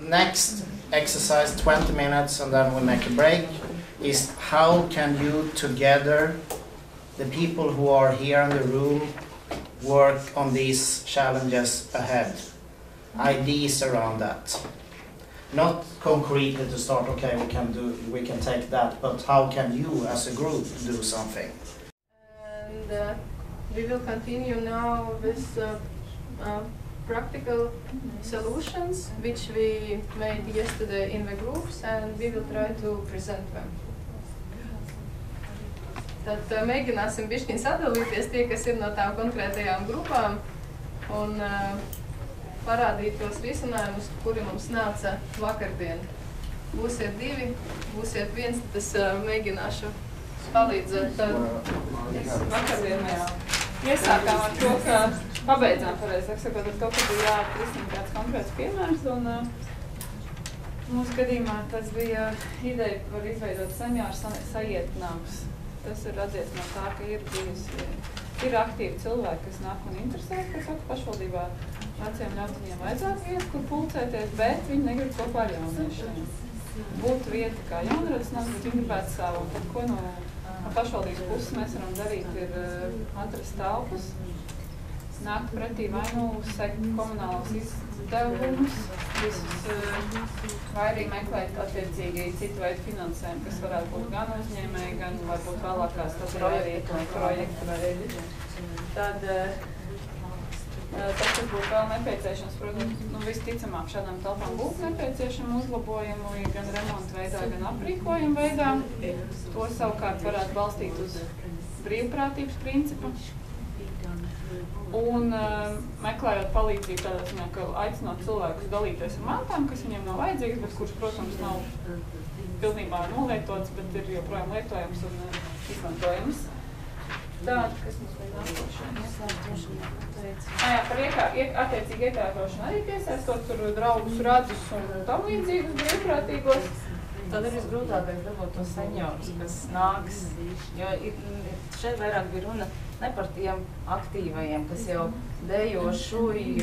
next exercise, 20 minutes, and then we make a break, is how can you together, the people who are here in the room, work on these challenges ahead. Ideas around that. Not concretely to start, okay, we can take that, but how can you as a group do something? And we will continue now with practical solutions which we made yesterday in the groups, and we will try to present them. Tad mēģināsim bišķiņ sadalīties tie, kas ir no tām konkrētajām grupām, un parādīt tos risinājumus, kuri mums nāca vakardien. Būsiet divi, būsiet viens, tad es mēģināšu palīdzēt. Vakardien mēs iesākām ar to, ka pabeidzām pareizi sakot, ar to, ka bija jāatrisina kāds konkrēts piemērs, un mūsu gadījumā tas bija ideja par izveidot semināru sajietinājumus. Tas ir radies no tā, ka ir aktīvi cilvēki, kas nāk un interesēs, kas saka pašvaldībā veciem ļautiņiem vajadzētu vietu, kur pulcēties, bet viņi negrib kopā ar jauniešiem. Būtu vieta kā jaunradas nāk, bet viņi gribētu savu. Un tad, ko no pašvaldības puses mēs varam darīt, ir atrast telpas, nākt pretī vai nu sekt komunālos izdevumus, vai arī meklēt attiecīgi citu veidu finansējumu, kas varētu būt gan uzņēmēji, gan varbūt vēlākās projektu veidi. Tad tas, kas būtu vēl nepieciešams, protams, visticamāk šādām telpām būtu nepieciešama uzlabojumi gan remonta veidā, gan aprīkojuma veidā. To savukārt varētu balstīt uz brīvprātības principu. Un meklējot palīdzību tādā ziņā, ka aicinot cilvēkus dalīties ar mantām, kas viņiem nav vajadzīgas, bet kurš, protams, nav pilnībā nolietots, bet ir joprojām lietojams un izmantojams. Tāda, kas mums bija nākošana. Par attiecīgi iekārtošanu arī piesaistot tur draugus, radus un tam līdzīgus brīvprātīgos. Tad ir visgrūtākais dabūt tos seniorus, kas nāks, jo šeit vairāk bija runa ne par tiem aktīvajiem, kas jau dejo šuji,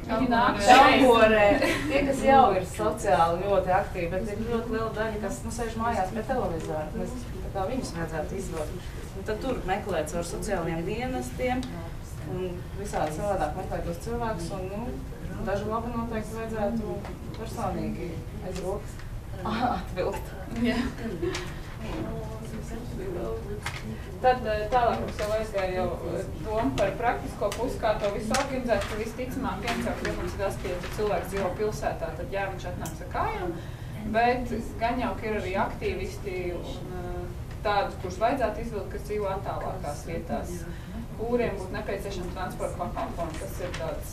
šamborē, tie, kas jau ir sociāli ļoti aktīvi, bet ir ļoti liela daļa, kas sēž mājās pie televizora. Mēs tā kā viņus vajadzētu izvot. Un tad tur meklēt caur sociālajiem dienestiem un visādi savādāk meklēt tos cilvēkus, un dažu labi noteikti vajadzētu personīgi aiz rokas atvilkt. Tad tālāk mums jau aizgāja jau doma par praktisko pusi, kā to visu organizēt, ka visticamāk viens jau, protams, ir tas, ka ja cilvēks dzīvo pilsētā, tad jā, viņš atnāks ar kājām, bet gan jau, ka ir arī aktīvisti un tādus, kurus vajadzētu izvilkt, kas dzīvo attālākās vietās, kuriem būtu nepieciešama transporta pakalpojumi, kas ir tāds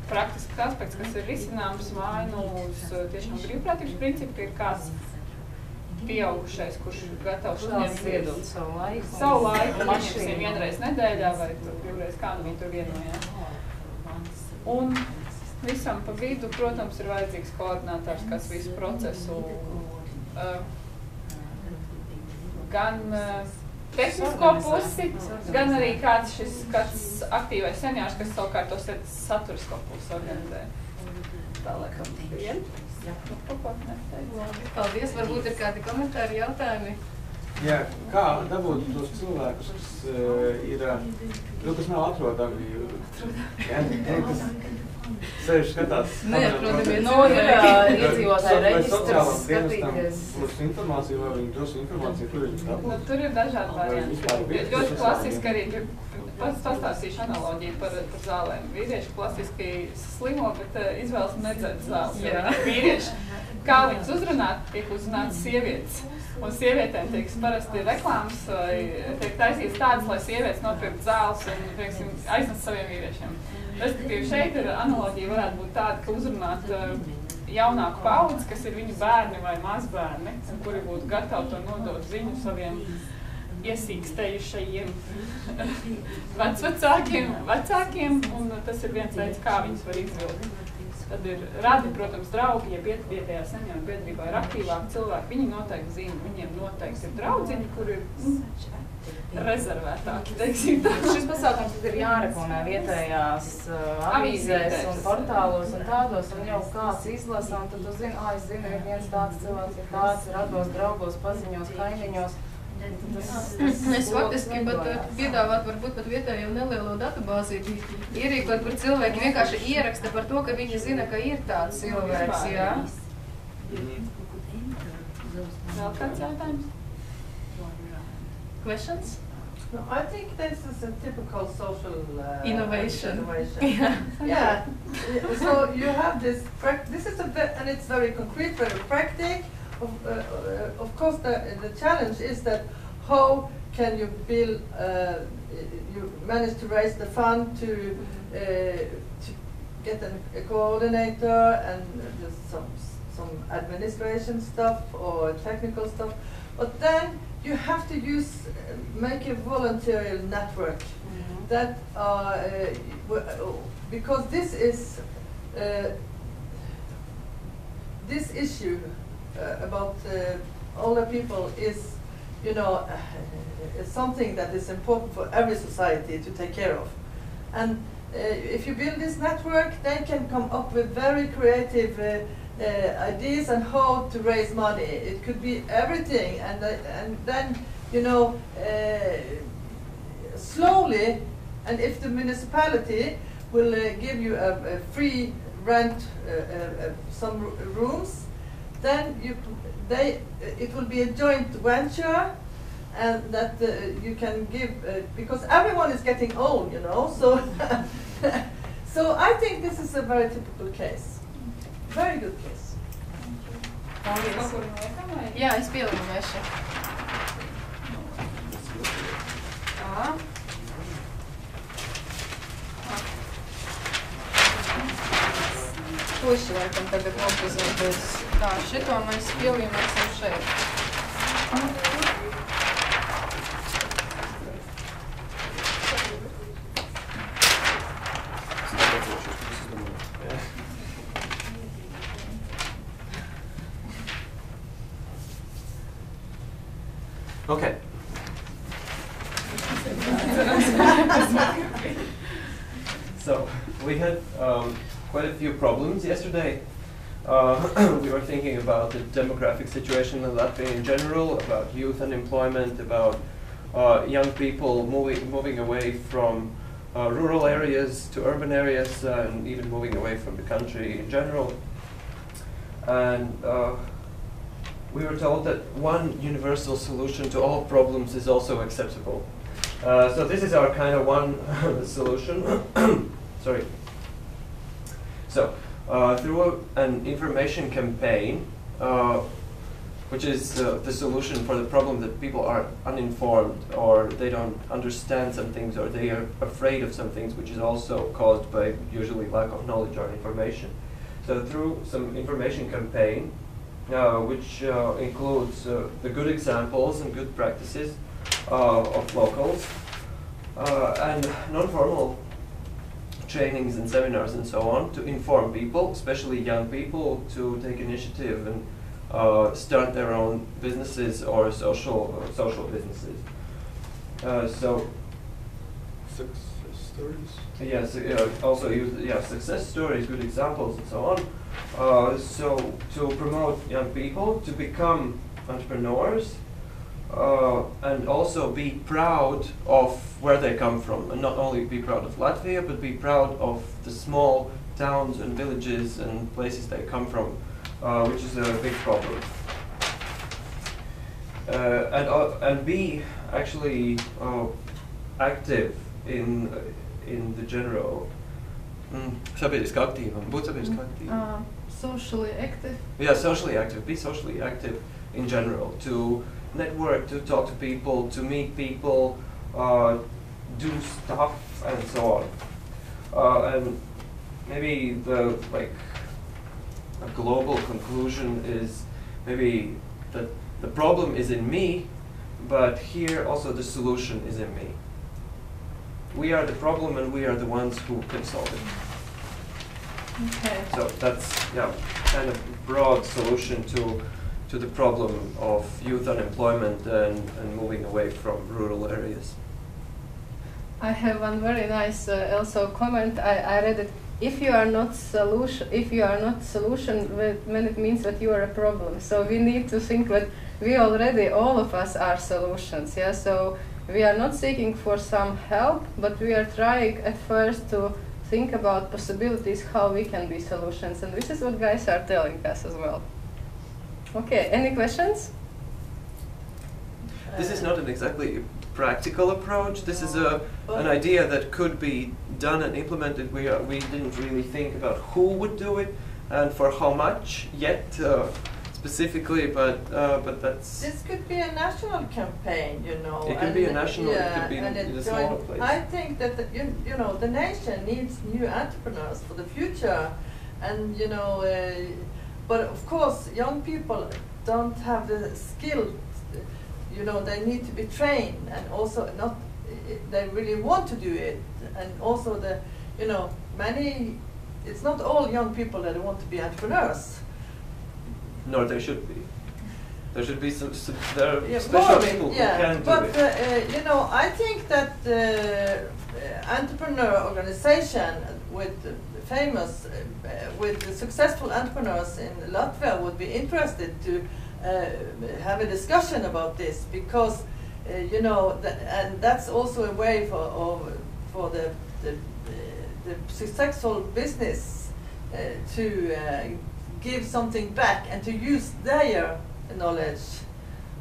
praktisks aspekts, kas ir risināms vai nu uz tiešām brīvprātības principu, ka ir kāds pieaugušais, kurš gatavs viņiem ziedot savu laiku, mašīniem vienreiz nedēļā vai divreiz kā nu viņi tur vienojās. Un visam pa vidu, protams, ir vajadzīgs koordinātors, kas visu procesu gan tehnisko pusi, gan arī kāds aktīvais seniors, kas savukārt to saturisko pusi organizē. Tā laikam vien. Paldies, varbūt ir kādi komentāri, jautājumi? Jā, kā dabūt tos cilvēkus, kas nav atrodami, kas sēž skatās. Neatrodami, ir iedzīvotāji reģistrs, skatīties. Plus informāciju, vai viņi dos informāciju, kur ir tā? Tur ir dažādi varianti. Ļoti klasiski arī pastāstīšu analoģiju par zālēm. Vīrieši klasiski slimo, bet izvēlas nedzēt zāles. Vīrieši, kā viņus uzrunāt, tiek uzrunātas sievietes. Un sievietēm tiek parasti reklāmas vai tiek taisīts tādas, lai sievietes nopirkt zāles un, teiksim, aiznest saviem vīriešiem. Respektīvi, šeit ir analoģija varētu būt tāda, ka uzrunāt jaunāku paudzi, kas ir viņu bērni vai mazbērni, kuri būtu gatavi to nodot ziņu saviem iesīkstējušajiem vecākiem, un tas ir viens veids, kā viņus var izvilkt. Tad ir radi, protams, draugi, ja vietējā senioru biedrībā ir aktīvāki cilvēki, viņi noteikti zina, viņiem noteikti ir draudziņi, kur ir rezervētāki, teiksim tā. Šis pasākums tad ir jāreklamē vietējās avīzēs un portālos un tādos, un jau kāds izlasa, un tad tu zini, es zinu, ir viens tāds cilvēks, ir tāds, rados, draugos, paziņos, kaimiņos. Es faktiski pat piedāvāt varbūt pat vietējo nelielo datubāzi ierīkot, kur cilvēki vienkārši ieraksta par to, ka viņi zina, ka ir tāds cilvēks, jā. Vēl kāds jautājums? Questions? No, I think this is a typical social Innovation. Yeah. So you have this. This is and it's very concrete, very practical. Of course, the challenge is that how can you build? You manage to raise the fund to get a coordinator and just some administration stuff or technical stuff, but then you have to make a voluntary network that because this is this issue about older people is, something that is important for every society to take care of, and if you build this network, they can come up with very creative ideas on how to raise money. It could be everything, and then slowly, and if the municipality will give you a free rent some rooms, then it will be a joint venture, and that you can give because everyone is getting old, so so I think this is a very typical case. Very good case. Jā, es pieliku mešu. Tā. Puši laikam tagad noprezentos. Tā, šito mēs pielīmēsim šeit. Okay. So we had quite a few problems yesterday. We were thinking about the demographic situation in Latvia in general, about youth unemployment, about young people moving away from rural areas to urban areas, and even moving away from the country in general. And we were told that one universal solution to all problems is also acceptable. So this is our kind of one solution. Sorry. So through an information campaign, which is the solution for the problem that people are uninformed, or they don't understand some things, or they are afraid of some things, which is also caused by usually lack of knowledge or information. So through some information campaign, which includes the good examples and good practices of locals, and non-formal trainings and seminars and so on, to inform people, especially young people, to take initiative and start their own businesses or social businesses. So Success stories? yes, also use success stories, good examples, and so on. So to promote young people to become entrepreneurs, and also be proud of where they come from, and not only be proud of Latvia, but be proud of the small towns and villages and places they come from, which is a big problem. And be actually active in the general. Sabiedriski aktīvam, būt sabiedriski aktīvam. Socially active. Yeah, socially active. Be socially active in general. To network, to talk to people, to meet people, do stuff, and so on. And maybe a global conclusion is maybe that the problem is in me, but here also the solution is in me. We are the problem, and we are the ones who can solve it. Okay. So that's kind of broad solution to the problem of youth unemployment and moving away from rural areas. I have one very nice also comment. I read it. If you are not solution, then it means that you are a problem. So we need to think that we already, all of us, are solutions. Yeah. So we are not seeking for some help, but we are trying at first to think about possibilities how we can be solutions, and this is what guys are telling us as well. Okay. Any questions? This is not an exactly practical approach. This is an idea that could be done and implemented. We didn't really think about who would do it and for how much yet specifically, but that's. This could be a national campaign, you know. It could be a national. It could be in a smaller place. I think that you know the nation needs new entrepreneurs for the future, and you know, but of course, young people don't have the skill. You know, they need to be trained, and also not they really want to do it, and also you know, many. It's not all young people that want to be entrepreneurs. No, there should be. There should be some there are Yeah, special more, people yeah. who can do But it. you know, I think that entrepreneur organization with famous, with the successful entrepreneurs in Latvia would be interested to have a discussion about this, because you know, and that's also a way for the successful business to give something back and to use their knowledge.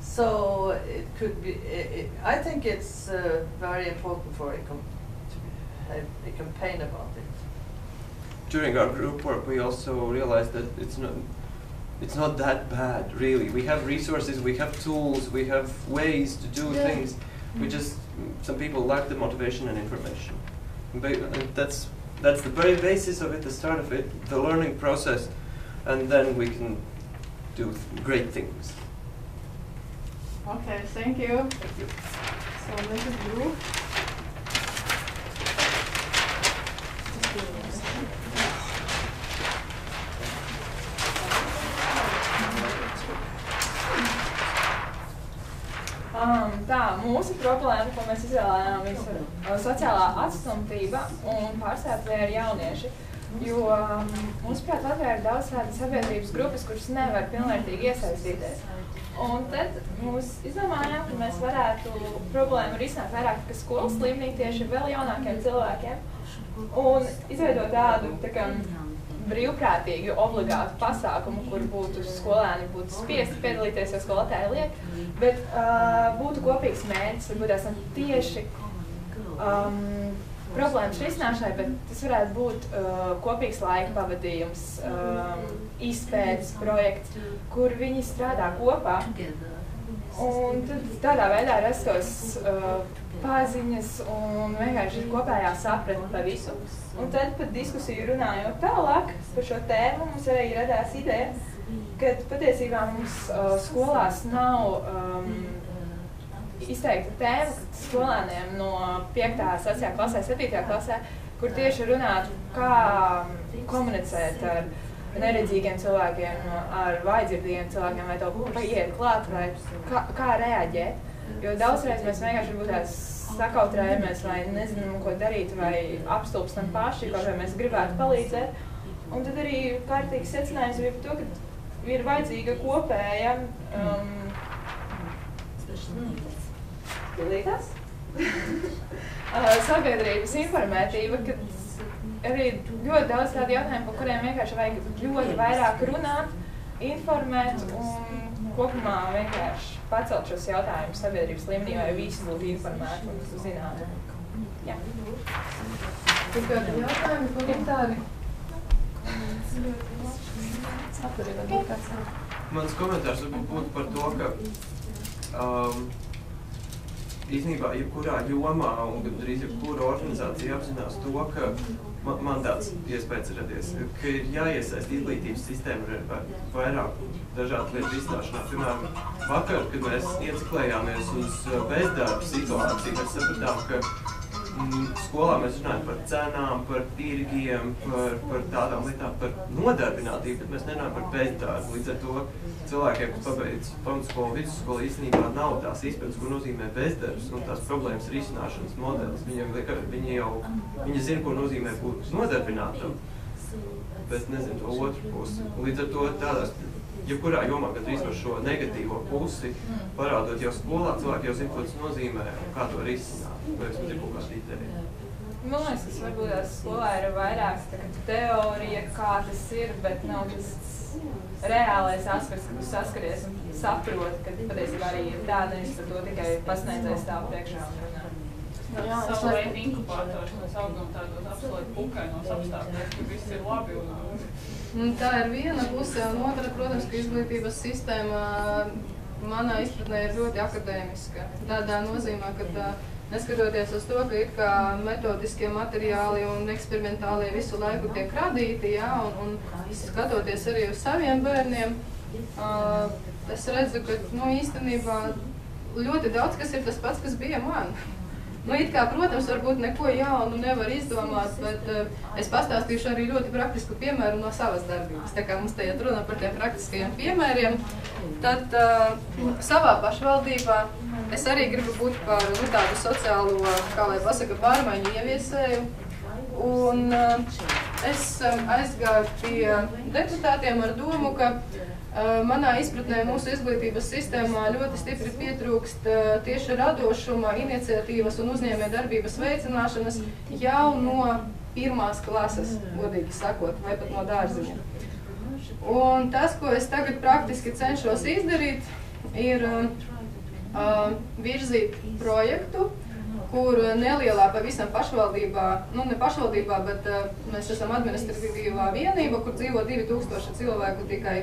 So it could be. I think it's very important for to have a campaign about it. During our group work, we also realized that it's not that bad, really. We have resources, we have tools, we have ways to do things. We just, some people lack the motivation and information. And that's the very basis of it, the start of it, the learning process, and then we can do great things. Okay. Thank you. Thank you. So this is group. Tā, mūsu problēma, ko mēs izvēlējām, ir sociālā atstumtība un pārstāvē ir jaunieši. Jo mūsuprāt, Latvijā ir daudz tādas sabiedrības grupas, kuras nevar pilnvērtīgi iesaistīties. Un tad mēs izdomājām, ka mēs varētu problēmu risināt vairāk kā skolas līmenī tieši vēl jaunākiem cilvēkiem un izveidot tādu tā kā brīvprātīgu, obligātu pasākumu, kur būtu skolēni spiesti piedalīties, jo skolotāji liek, bet būtu kopīgs mērķis, varbūt esam tieši problēmas risināšanai, bet tas varētu būt kopīgs laika pavadījums, izpētes projekts, kur viņi strādā kopā. Un tad tādā veidā rastos paziņas un vienkārši kopējā sapratne par visu. Un tad pat diskusiju runājot tālāk par šo tēmu, mums arī radās ideja, ka patiesībā mums skolās nav izteikta tēma skolēniem no 5. 6. klasē, 7. klasē, kur tieši runātu, kā komunicēt ar neredzīgiem cilvēkiem, ar vājdzirdīgiem cilvēkiem, vai to paiet klāt, vai kā reaģēt. Jo daudzreiz mēs vienkārši varbūt tās sakautrējamies, vai nezinām, ko darīt, vai apstulbstam paši, kaut vai mēs gribētu palīdzēt. Un tad arī kārtīgi secinājums bija par to, ka ir vajadzīga kopēja sabiedrības informētība, kad arī ļoti daudz tādu jautājumu, par kuriem vienkārši vajag ļoti vairāk runāt, informēt un kopumā vienkārši pacelt šos jautājumus sabiedrības līmenī, vai visi būtu informēti un zinātu. Jā. Ir kādi jautājumi, komentāri? Mans komentārs būtu par to, ka īstenībā jebkurā jomā un gandrīz jebkura organizācija apzinās to, ka man tāds iespējas radies, ka ir jāiesaist izglītības sistēma ar vairāk dažādu lietu izstāšanā. Piemēram, vakar, kad mēs ieciklējāmies uz bezdarba situāciju, mēs sapratām, ka skolā mēs runājam par cenām, par tirgiem, par tādām lietām, par nodarbinātību, bet mēs nerunājam par bezdarbu. Līdz ar to cilvēkiem, kas pabeidz pamatskolu, vidusskolu, īstenībā nav tās izpratnes, ko nozīmē bezdarbs un tās problēmas risināšanas modelis. Viņi zina, ko nozīmē būt nodarbinātam, bet nezinu to otru pusi. Līdz ar to tādās, jebkurā jomā, kad izvar šo negatīvo pusi, parādot jau skolā, cilvēki jau zina, ko tas nozīmē un kā to risināt. Vai es ir kaut kāda ideja? Man liekas, tas varbūt tās skolā ir vairāk teorija, kā tas ir, bet nav tas reālais aspekts, kad tu saskaries un saproti, ka patiesībā arī ir tā, nevis par to tikai pasniedzējs stāv priekšā un runā. Jā, Savu veidu inkubators, mēs augam tādos absolūti pukainos apstākļos, ka viss ir labi un tā ir viena puse, un otra, protams, ka izglītības sistēma manā izpratnē ir ļoti akadēmiska. Tādā nozīmē, ka neskatoties uz to, ka it kā metodiskie materiāli un eksperimentālie visu laiku tiek radīti, jā, un skatoties arī uz saviem bērniem, es redzu, ka īstenībā ļoti daudz kas ir tas pats, kas bija man. It kā, protams, varbūt neko jaunu nevar izdomāt, bet es pastāstīšu arī ļoti praktisku piemēru no savas darbības. Tā kā mums te iet runa par tiem praktiskajiem piemēriem, tad savā pašvaldībā es arī gribu būt par tādu sociālo, kā lai pasaka, pārmaiņu ieviesēju. Un es aizgāju pie deputātiem ar domu, ka manā izpratnē mūsu izglītības sistēmā ļoti stipri pietrūkst tieši radošuma, iniciatīvas un uzņēmējdarbības veicināšanas jau no 1. klases, godīgi sakot, vai pat no dārziņa. Un tas, ko es tagad praktiski cenšos izdarīt, ir virzīt projektu, kur nelielā pavisam pašvaldībā, ne pašvaldībā, bet mēs esam administratīvā vienība, kur dzīvo 2000 cilvēku tikai,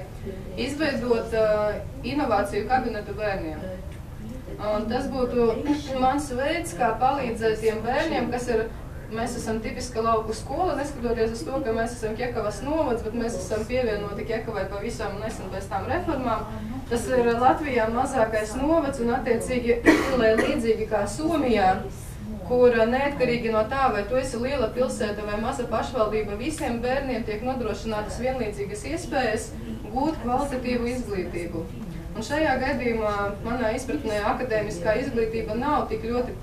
izveidot inovāciju kabinetu bērniem. Un tas būtu mans veids, kā palīdzēt tiem bērniem, kas ir, mēs esam tipiska lauku skola, neskatoties uz to, ka mēs esam Ķekavas novads, bet mēs esam pievienoti Ķekavai pavisam nesen pēc tām reformām. Tas ir Latvijā mazākais novads un attiecīgi, lai līdzīgi kā Somijā, kur neatkarīgi no tā, vai tu esi liela pilsēta vai maza pašvaldība, visiem bērniem tiek nodrošinātas vienlīdzīgas iespējas gūt kvalitatīvu izglītību. Un šajā gadījumā manā izpratnē akadēmiskā izglītība nav tik ļoti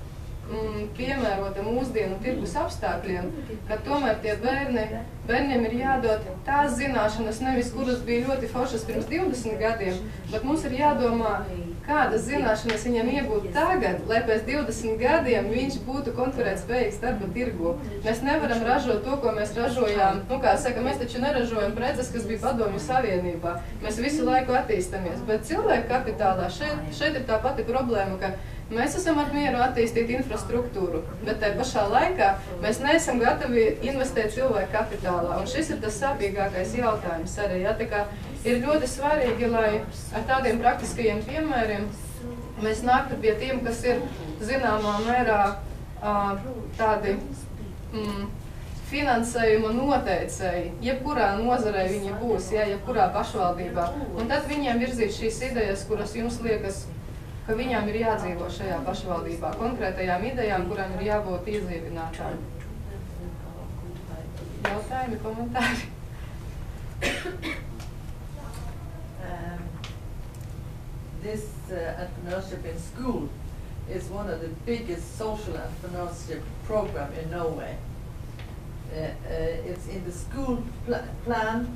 piemērota mūsdienu tirgus apstākļiem, ka tomēr tie bērniem ir jādod tās zināšanas, nevis kuras bija ļoti foršas pirms 20 gadiem, bet mums ir jādomā, kādas zināšanas viņam iegūt tagad, lai pēc 20 gadiem viņš būtu konkurētspējīgs darba tirgu. Mēs nevaram ražot to, ko mēs ražojām. Kā saka, mēs taču neražojam preces, kas bija Padomju Savienībā. Mēs visu laiku attīstamies, bet cilvēku kapitālā šeit ir tā pati problēma, ka mēs esam ar mieru attīstīt infrastruktūru, bet tai pašā laikā mēs neesam gatavi investēt cilvēku kapitālā. Un šis ir tas sāpīgākais jautājums arī. Ja? Tā kā ir ļoti svarīgi, lai ar tādiem praktiskajiem piemēriem mēs nāktu pie tiem, kas ir zināmā mērā tādi finansējuma noteicēji, jebkurā nozarē viņi būs, ja, jebkurā pašvaldībā. Un tad viņiem virzīt šīs idejas, kuras jums liekas, ka viņām ir jādzīvo šajā pašvaldībā, konkrētajām idejām, kurām ir jābūt iedzīvinātām. Jautājumi, komentāri? This entrepreneurship in school is one of the biggest social entrepreneurship program in Norway. It's in the school plan.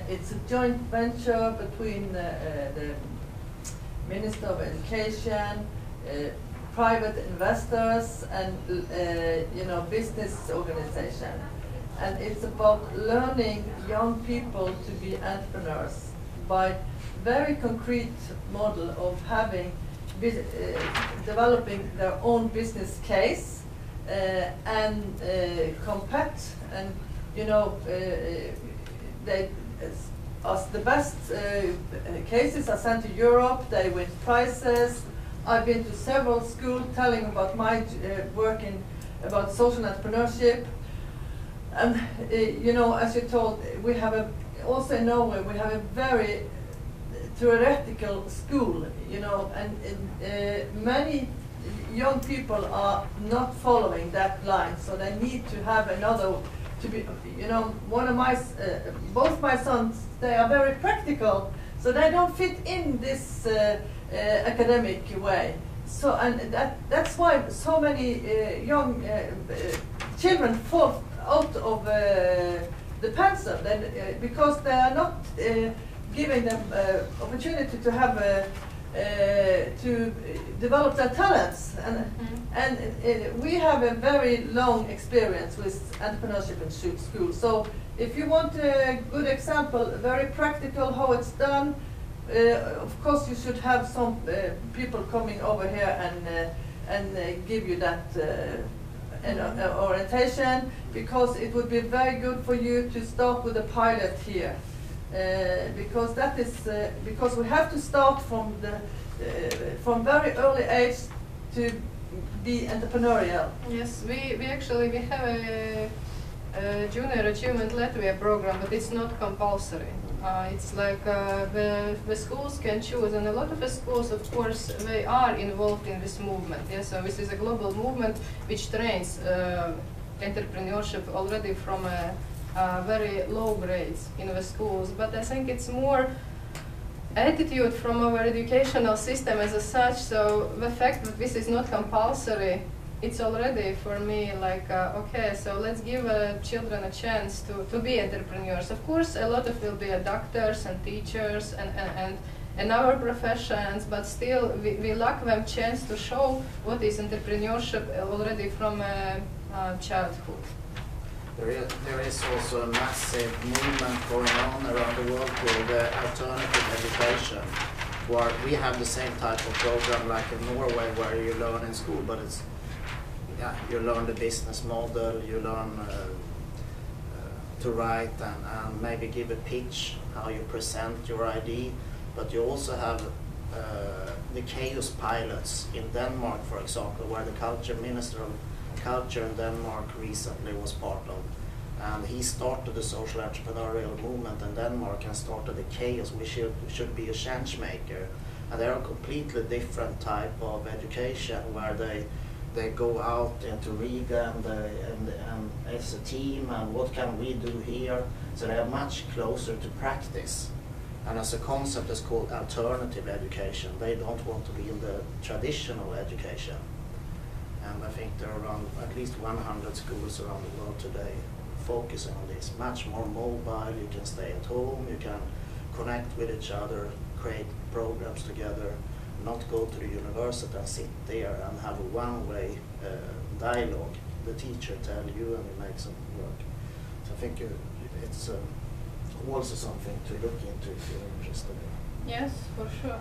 It's a joint venture between the Minister of Education, private investors, and business organization. And it's about learning young people to be entrepreneurs by very concrete model of having developing their own business case and compete, and they as the best cases are sent to Europe. They win prizes. I've been to several schools telling about my work about social entrepreneurship. And as you told, we have also in Norway we have a very theoretical school, and many young people are not following that line, so they need to have another. To be, you know, both my sons, they are very practical, so they don't fit in this academic way. So, and that's why so many young children fall out of the pencil, because they are not giving them opportunity to have to develop their talents. And we have a very long experience with entrepreneurship in school. So if you want a good example, very practical how it's done, of course you should have some people coming over here and give you that orientation, because it would be very good for you to start with a pilot here. Because that is because we have to start from very early age to be entrepreneurial. Yes, we have a Junior Achievement Latvia program, but it's not compulsory. It's like the schools can choose, and a lot of the schools, of course, they are involved in this movement. Yes, so this is a global movement which trains entrepreneurship already from very low grades in the schools. But I think it's more attitude from our educational system as such. So the fact that this is not compulsory, it's already for me like okay, so let's give children a chance to be entrepreneurs. Of course, a lot of will be doctors and teachers and our professions, but still we lack them chance to show what is entrepreneurship already from childhood. There is also a massive movement going on around the world called alternative education, where we have the same type of program like in Norway, where you learn in school, but it's you learn the business model, you learn to write and maybe give a pitch, how you present your idea, but you also have the chaos pilots in Denmark, for example, where the Minister of Culture in Denmark recently was part of, and he started the social entrepreneurial movement in Denmark and started the chaos. We should be a change maker, and they are a completely different type of education where they go out into Riga and as a team, and what can we do here? So they are much closer to practice. And as a concept, it's called alternative education. They don't want to be in the traditional education. And I think there are around at least 100 schools around the world today focusing on this. Much more mobile, you can stay at home, you can connect with each other, create programs together, not go to the university and sit there and have a one-way dialogue. The teacher tells you and you make some work. So I think it's also something to look into if you're interested. Yes, for sure.